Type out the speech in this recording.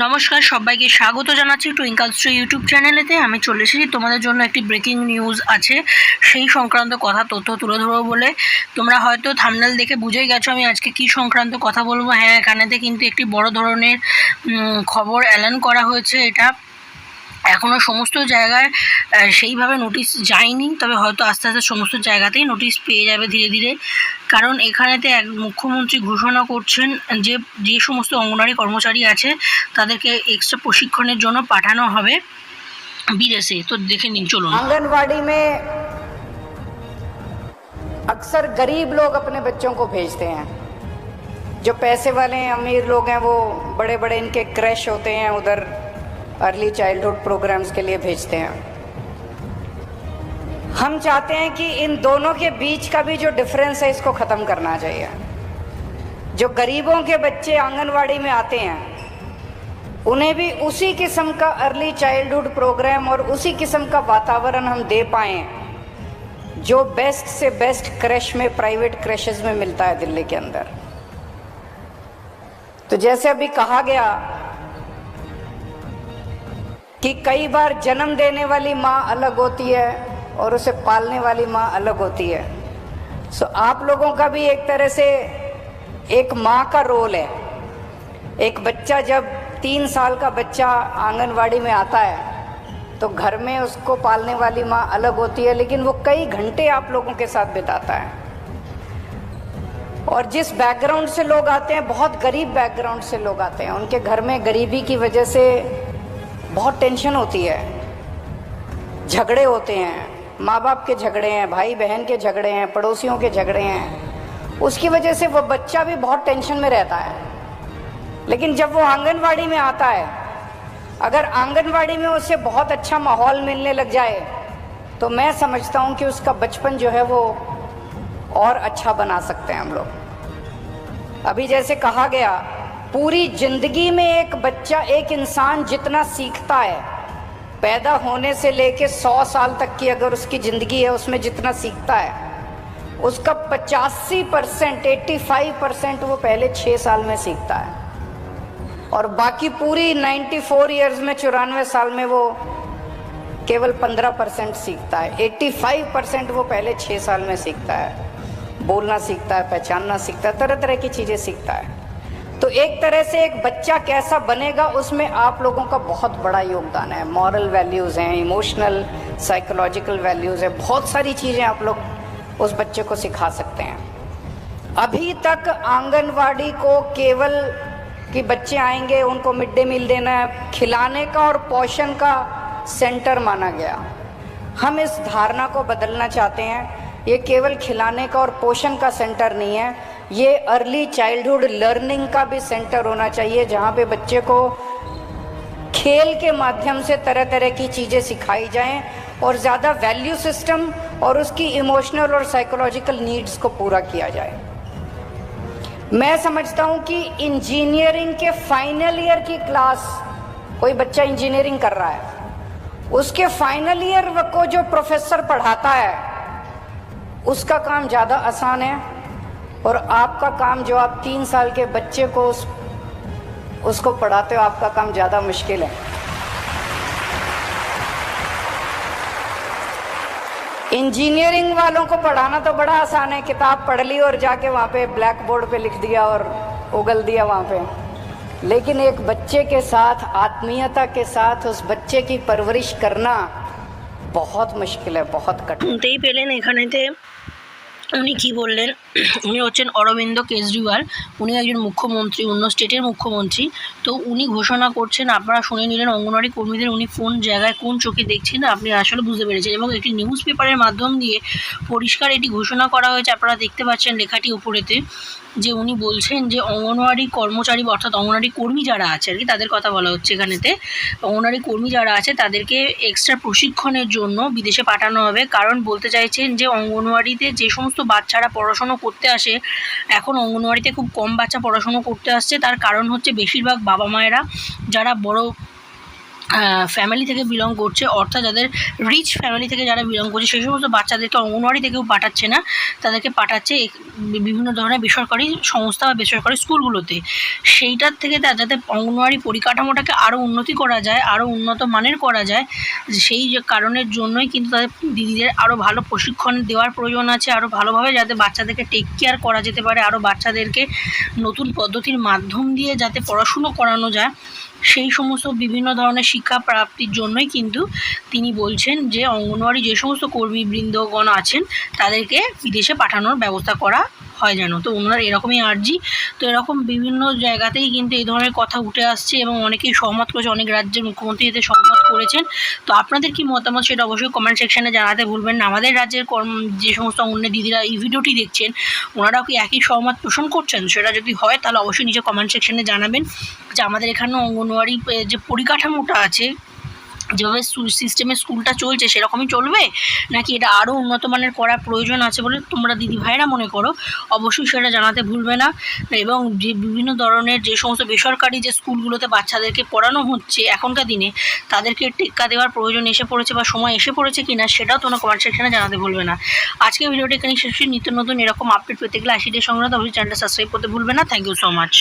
নমস্কার, সবাইকে স্বাগত জানাচ্ছি টুইঙ্কলশ্রী ইউটিউব চ্যানেলেতে। আমি চলে এসেছি তোমাদের জন্য একটি ব্রেকিং নিউজ আছে, সেই সংক্রান্ত তথ্য তুলে ধরবো বলে। তোমরা হয়তো থাম্বনেল দেখে বুঝেই গেছো আমি আজকে কি সংক্রান্ত কথা বলবো। হ্যাঁ, এখানেতে কিন্তু একটি বড় ধরনের খবর এলান করা হয়েছে। এটা এখনও সমস্ত জায়গায় সেইভাবে নোটিশ যায়নি, তবে হয়তো আস্তে আস্তে সমস্ত জায়গাতেই নোটিশ পেয়ে যাবে ধীরে ধীরে। কারণ এখানেতে এক মুখ্যমন্ত্রী ঘোষণা করছেন যে যে সমস্ত অঙ্গনওয়াড়ি কর্মচারী আছে তাদেরকে এক্সট্রা প্রশিক্ষণের জন্য পাঠানো হবে বিদেশে। তো দেখে নিন, চলুন। आंगनवाड़ी में अक्सर गरीब लोग अपने बच्चों को भेजते हैं। जो पैसे वाले हैं, अमीर लोग हैं, वो बड़े बड़े इनके क्रैश होते हैं, उधर अर्ली चाइल्डहुड प्रोग्राम्स के लिए भेजते हैं। हम चाहते हैं कि इन दोनों के बीच का भी जो डिफरेंस है इसको ख़त्म करना चाहिए। जो गरीबों के बच्चे आंगनवाड़ी में आते हैं उन्हें भी उसी किस्म का अर्ली चाइल्डहुड प्रोग्राम और उसी किस्म का वातावरण हम दे पाएँ जो बेस्ट से बेस्ट क्रैश में, प्राइवेट क्रैशेस में मिलता है दिल्ली के अंदर। तो जैसे अभी कहा गया कि कई बार जन्म देने वाली माँ अलग होती है और उसे पालने वाली माँ अलग होती है। सो आप लोगों का भी एक तरह से एक माँ का रोल है। एक बच्चा जब 3 साल का बच्चा आंगनवाड़ी में आता है तो घर में उसको पालने वाली माँ अलग होती है, लेकिन वो कई घंटे आप लोगों के साथ बिताता है। और जिस बैकग्राउंड से लोग आते हैं, बहुत गरीब बैकग्राउंड से लोग आते हैं, उनके घर में गरीबी की वजह से बहुत टेंशन होती है, झगड़े होते हैं, माँ बाप के झगड़े हैं, भाई बहन के झगड़े हैं, पड़ोसियों के झगड़े हैं। उसकी वजह से वो बच्चा भी बहुत टेंशन में रहता है। लेकिन जब वो आंगनवाड़ी में आता है, अगर आंगनवाड़ी में उसे बहुत अच्छा माहौल मिलने लग जाए तो मैं समझता हूँ कि उसका बचपन जो है वो और अच्छा बना सकते हैं हम लोग। अभी जैसे कहा गया, पूरी जिंदगी में एक बच्चा, एक इंसान जितना सीखता है, पैदा होने से लेके 100 साल तक की अगर उसकी ज़िंदगी है, उसमें जितना सीखता है उसका 85%, 85% वो पहले 6 साल में सीखता है, और बाकी पूरी 94 ईयर्स में, 94 साल में वो केवल 15% सीखता है। 85% वो पहले 6 साल में सीखता है, बोलना सीखता है, पहचानना सीखता है, तरह तरह की चीज़ें सीखता है। तो एक तरह से एक बच्चा कैसा बनेगा उसमें आप लोगों का बहुत बड़ा योगदान है। मॉरल वैल्यूज़ हैं, इमोशनल साइकोलॉजिकल वैल्यूज़ है, बहुत सारी चीज़ें आप लोग उस बच्चे को सिखा सकते हैं। अभी तक आंगनवाड़ी को केवल कि बच्चे आएंगे उनको मिड डे मील देना है, खिलाने का और पोषण का सेंटर माना गया। हम इस धारणा को बदलना चाहते हैं। ये केवल खिलाने का और पोषण का सेंटर नहीं है, ये अर्ली चाइल्डहुड लर्निंग का भी सेंटर होना चाहिए, जहाँ पे बच्चे को खेल के माध्यम से तरह तरह की चीज़ें सिखाई जाएं और ज़्यादा वैल्यू सिस्टम और उसकी इमोशनल और साइकोलॉजिकल नीड्स को पूरा किया जाए। मैं समझता हूँ कि इंजीनियरिंग के फाइनल ईयर की क्लास, कोई बच्चा इंजीनियरिंग कर रहा है, उसके फाइनल ईयर को जो प्रोफेसर पढ़ाता है उसका काम ज़्यादा आसान है, और आपका काम जो आप 3 साल के बच्चे को उसको पढ़ाते हो, आपका काम ज़्यादा मुश्किल है। इंजीनियरिंग वालों को पढ़ाना तो बड़ा आसान है, किताब पढ़ ली और जाके वहाँ पे ब्लैक बोर्ड पे लिख दिया और उगल दिया वहाँ पे। लेकिन एक बच्चे के साथ, आत्मीयता के साथ उस बच्चे की परवरिश करना बहुत मुश्किल है, बहुत कठिन। শুনতেই পেলেন এখানেতে উনি কি বললেন। উনি হচ্ছেন অরবিন্দ কেজরিওয়াল, উনি একজন মুখ্যমন্ত্রী, অন্য স্টেটের মুখ্যমন্ত্রী। তো উনি ঘোষণা করছেন, আপনারা শুনে নিলেন অঙ্গনওয়াড়ি কর্মীদের উনি কোন জায়গায় কোন চোখে দেখছেন, আপনি আসলে বুঝতে পেরেছেন। এবং একটি নিউজ পেপারের মাধ্যম দিয়ে পরিষ্কার এটি ঘোষণা করা হয়েছে, আপনারা দেখতে পাচ্ছেন লেখাটি উপরেতে, যে উনি বলছেন যে অঙ্গনওয়াড়ি কর্মচারী অর্থাৎ অঙ্গনওয়াড়ি কর্মী যারা আছে আর কি, তাদের কথা বলা হচ্ছে এখানেতে। অঙ্গনওয়াড়ি কর্মী যারা আছে তাদেরকে এক্সট্রা প্রশিক্ষণের জন্য বিদেশে পাঠানো হবে। কারণ বলতে চাইছেন যে অঙ্গনওয়াড়িতে যে সমস্ত বাচ্চারা পড়াশুনো করতে আসে, এখন অঙ্গনওয়াড়িতে খুব কম বাচ্চা পড়াশুনো করতে আসছে। তার কারণ হচ্ছে বেশিরভাগ বাবা মায়েরা যারা বড় ফ্যামিলি থেকে বিলং করছে, অর্থাৎ যাদের রিচ ফ্যামিলি থেকে যারা বিলং করছে সেই সমস্ত বাচ্চাদেরকে অঙ্গনওয়াড়ি থেকেও পাঠাচ্ছে না, তাদেরকে পাঠাচ্ছে বিভিন্ন ধরনের বেসরকারি সংস্থা বা বেসরকারি স্কুলগুলোতে। সেইটার থেকে যাতে অঙ্গনওয়াড়ি পরিকাঠামোটাকে আরও উন্নতি করা যায়, আরও উন্নত মানের করা যায়, সেই যে কারণের জন্যই কিন্তু তাদের দিদিদের আরও ভালো প্রশিক্ষণ দেওয়ার প্রয়োজন আছে, আরও ভালোভাবে যাতে বাচ্চাদেরকে টেক কেয়ার করা যেতে পারে, আরও বাচ্চাদেরকে নতুন পদ্ধতির মাধ্যম দিয়ে যাতে পড়াশুনো করানো যায়, সেই সমস্ত বিভিন্ন ধরনের শিক্ষা প্রাপ্তির জন্যই কিন্তু তিনি বলছেন যে অঙ্গনওয়াড়ি যে সমস্ত কর্মীবৃন্দগণ আছেন তাদেরকে বিদেশে পাঠানোর ব্যবস্থা করা হয় যেন। তো ওনার এরকমই আর্জি। তো এরকম বিভিন্ন জায়গাতেই কিন্তু এই ধরনের কথা উঠে আসছে এবং অনেকেই সহমত করেছে, অনেক রাজ্যের মুখ্যমন্ত্রী এতে সহমত করেছেন। তো আপনাদের কি মতামত সেটা অবশ্যই কমেন্ট সেকশানে জানাতে ভুলবেন না। আমাদের রাজ্যের যে সমস্ত অঙ্গনে দিদিরা এই ভিডিওটি দেখছেন ওনারাও কি একই সহমত পোষণ করছেন? সেটা যদি হয় তাহলে অবশ্যই নিজে কমেন্ট সেকশানে জানাবেন যে আমাদের এখানেও অঙ্গনওয়াড়ি যে পরিকাঠামোটা আছে, যেভাবে সিস্টেমে স্কুলটা চলছে সেরকমই চলবে, নাকি এটা আরও উন্নত মানের করার প্রয়োজন আছে বলে তোমরা দিদি ভাইরা মনে করো, অবশ্যই সেটা জানাতে ভুলবে না। এবং যে বিভিন্ন ধরনের যে সমস্ত বেসরকারি যে স্কুলগুলোতে বাচ্চাদেরকে পড়ানো হচ্ছে এখনকার দিনে, তাদেরকে টেক্কা দেওয়ার প্রয়োজন এসে পড়েছে বা সময় এসে পড়েছে কিনা সেটাও তোমরা কমেন্ট সেকশনে জানাতে ভুলবে না। আজকে ভিডিওটি এখানে শেষ। নিত্য নতুন এরকম আপডেট পেতে গেলে 80 ডে সংগ্রহ অবশ্যই চ্যানেলটা সাবস্ক্রাইব করতে ভুলবে না। Thank you so much.